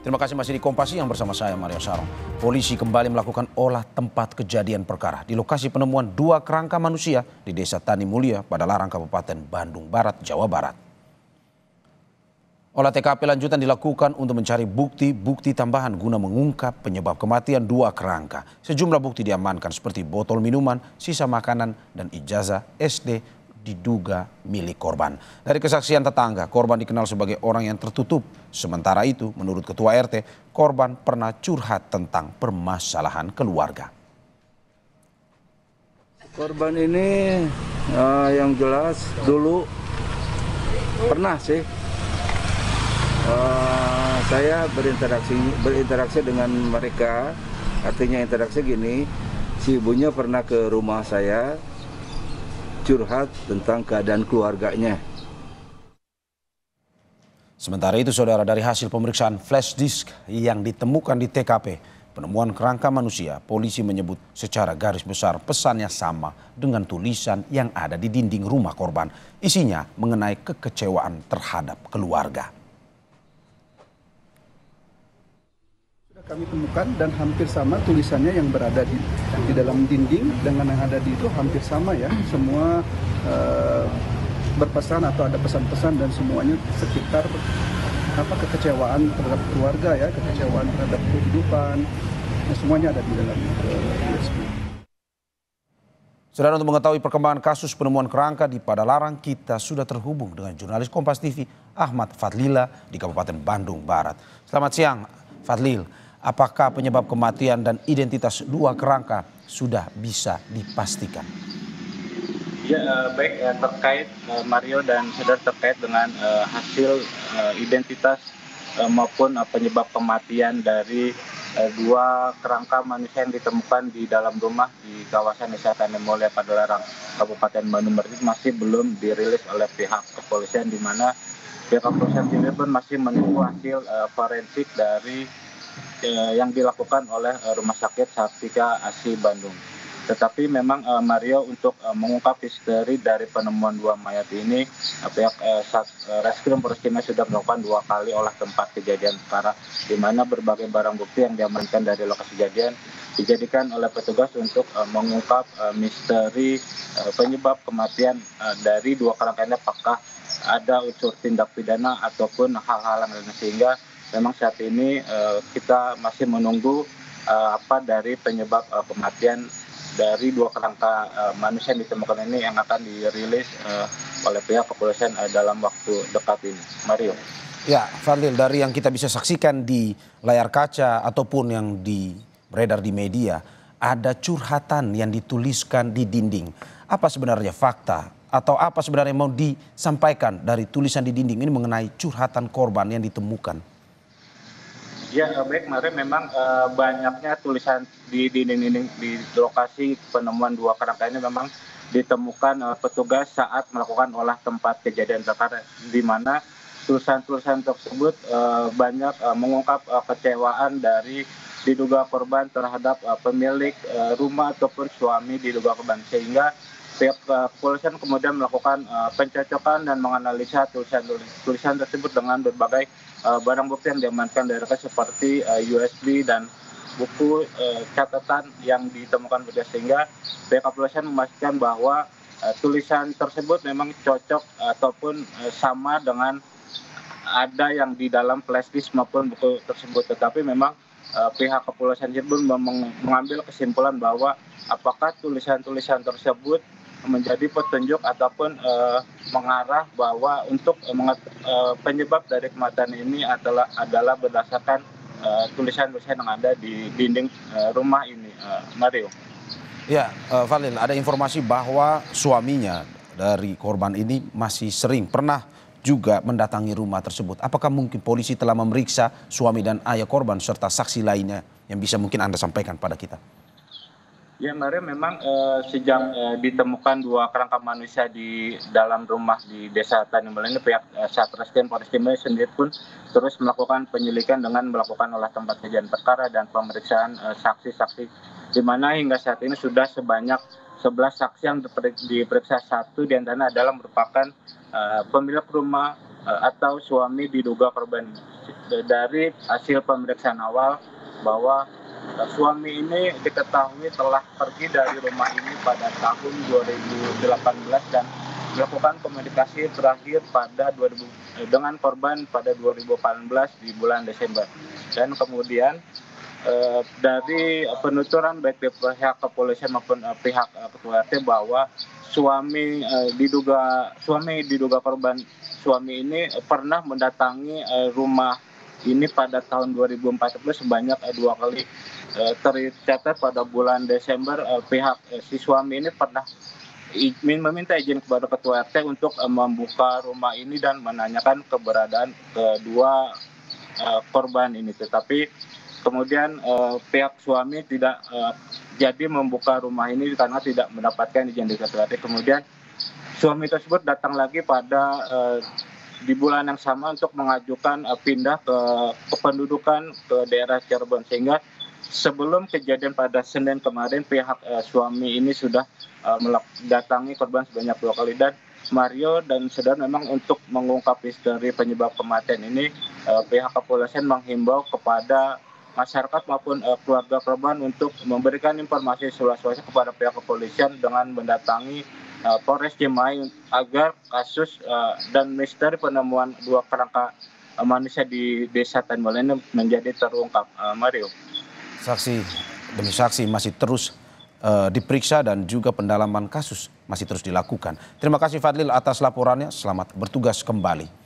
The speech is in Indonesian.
Terima kasih masih di Kompas yang bersama saya Mario Sarong. Polisi kembali melakukan olah tempat kejadian perkara di lokasi penemuan 2 kerangka manusia di Desa Tani Mulia, Padalarang, Kabupaten Bandung Barat, Jawa Barat. Olah TKP lanjutan dilakukan untuk mencari bukti-bukti tambahan guna mengungkap penyebab kematian 2 kerangka. Sejumlah bukti diamankan seperti botol minuman, sisa makanan, dan ijazah SD diduga milik korban. Dari kesaksian tetangga, korban dikenal sebagai orang yang tertutup. Sementara itu, menurut Ketua RT, korban pernah curhat tentang permasalahan keluarga. Korban ini yang jelas dulu pernah sih saya berinteraksi dengan mereka. Artinya interaksi gini, si ibunya pernah ke rumah saya curhat tentang keadaan keluarganya. Sementara itu, saudara, dari hasil pemeriksaan flash disk yang ditemukan di TKP penemuan kerangka manusia, polisi menyebut secara garis besar pesannya sama dengan tulisan yang ada di dinding rumah korban. Isinya mengenai kekecewaan terhadap keluarga. Kami temukan dan hampir sama tulisannya yang berada di dalam dinding dengan yang ada di itu hampir sama ya. Semua berpesan atau ada pesan-pesan dan semuanya sekitar kekecewaan terhadap keluarga ya, kekecewaan terhadap kehidupan. Semuanya ada di dalam USB. Saudara, untuk mengetahui perkembangan kasus penemuan kerangka di Padalarang, kita sudah terhubung dengan jurnalis Kompas TV Ahmad Fadlila di Kabupaten Bandung Barat. Selamat siang, Fadlil. Apakah penyebab kematian dan identitas 2 kerangka sudah bisa dipastikan? Ya, baik, terkait Mario dan saudara, terkait dengan hasil identitas maupun penyebab kematian dari 2 kerangka manusia yang ditemukan di dalam rumah di kawasan Desa Tani Mulia, Padalarang, Kabupaten Bandung Barat masih belum dirilis oleh pihak kepolisian, di mana pihak kepolisian sendiri pun masih menunggu hasil forensik dari yang dilakukan oleh Rumah Sakit Sartika Asi Bandung. Tetapi memang Mario, untuk mengungkap misteri dari penemuan 2 mayat ini, pihak Reskrim Polres Cimahi sudah melakukan 2 kali olah tempat kejadian perkara, di mana berbagai barang bukti yang diamankan dari lokasi kejadian dijadikan oleh petugas untuk mengungkap misteri penyebab kematian dari 2 kerangka ini, apakah ada unsur tindak pidana ataupun hal-hal lain, sehingga memang saat ini kita masih menunggu apa dari penyebab kematian dari 2 kerangka manusia yang ditemukan ini yang akan dirilis oleh pihak kepolisian dalam waktu dekat ini. Mario. Ya, Fadlil, dari yang kita bisa saksikan di layar kaca ataupun yang beredar di media, ada curhatan yang dituliskan di dinding. Apa sebenarnya fakta atau apa sebenarnya mau disampaikan dari tulisan di dinding ini mengenai curhatan korban yang ditemukan? Ya, baik, kemarin memang banyaknya tulisan di dinding-dinding di lokasi penemuan 2 kerangka ini memang ditemukan petugas saat melakukan olah tempat kejadian perkara, di mana tulisan-tulisan tersebut banyak mengungkap kecewaan dari diduga korban terhadap pemilik rumah ataupun suami diduga korban, sehingga pihak kepolisian kemudian melakukan pencocokan dan menganalisa tulisan tersebut dengan berbagai barang bukti yang diamankan dari mereka, seperti USB dan buku catatan yang ditemukan petugas, sehingga pihak kepolisian memastikan bahwa tulisan tersebut memang cocok ataupun sama dengan ada yang di dalam flash disk maupun buku tersebut. Tetapi memang pihak kepolisian pun mengambil kesimpulan bahwa apakah tulisan-tulisan tersebut menjadi petunjuk ataupun mengarah bahwa untuk penyebab dari kematian ini adalah berdasarkan tulisan-tulisan yang ada di dinding rumah ini, Mario. Ya, Fadlil, ada informasi bahwa suaminya dari korban ini masih sering pernah juga mendatangi rumah tersebut. Apakah mungkin polisi telah memeriksa suami dan ayah korban serta saksi lainnya yang bisa mungkin Anda sampaikan pada kita? Ya, Mario, memang sejak ditemukan 2 kerangka manusia di dalam rumah di Desa Tani Mulia ini, pihak Satreskrim Polres Cimahi sendiri pun terus melakukan penyelidikan dengan melakukan olah tempat kejadian perkara dan pemeriksaan saksi-saksi, di mana hingga saat ini sudah sebanyak 11 saksi yang diperiksa. 1 diantaranya adalah merupakan pemilik rumah atau suami diduga korban. Dari hasil pemeriksaan awal bahwa suami ini diketahui telah pergi dari rumah ini pada tahun 2018 dan melakukan komunikasi terakhir dengan korban pada 2018 di bulan Desember. Dan kemudian dari penuturan baik dari pihak kepolisian maupun pihak ketua RT bahwa suami diduga korban suami ini pernah mendatangi rumah ini pada tahun 2014 sebanyak 2 kali. Tercatat pada bulan Desember pihak si suami ini pernah meminta izin kepada ketua RT untuk membuka rumah ini dan menanyakan keberadaan kedua korban ini. Tetapi kemudian pihak suami tidak jadi membuka rumah ini karena tidak mendapatkan izin dari ketua RT. Kemudian suami tersebut datang lagi pada di bulan yang sama untuk mengajukan pindah ke kependudukan ke daerah Cirebon, sehingga sebelum kejadian pada Senin kemarin pihak suami ini sudah mendatangi korban sebanyak 2 kali. Dan Mario dan saudara, memang untuk mengungkap misteri penyebab kematian ini pihak kepolisian menghimbau kepada masyarakat maupun keluarga korban untuk memberikan informasi seluas-luasnya kepada pihak kepolisian dengan mendatangi Polres Cimahi agar kasus dan misteri penemuan 2 kerangka manusia di Desa Tanbol ini menjadi terungkap. Mario. Saksi demi saksi masih terus diperiksa dan juga pendalaman kasus masih terus dilakukan. Terima kasih Fadlil atas laporannya. Selamat bertugas kembali.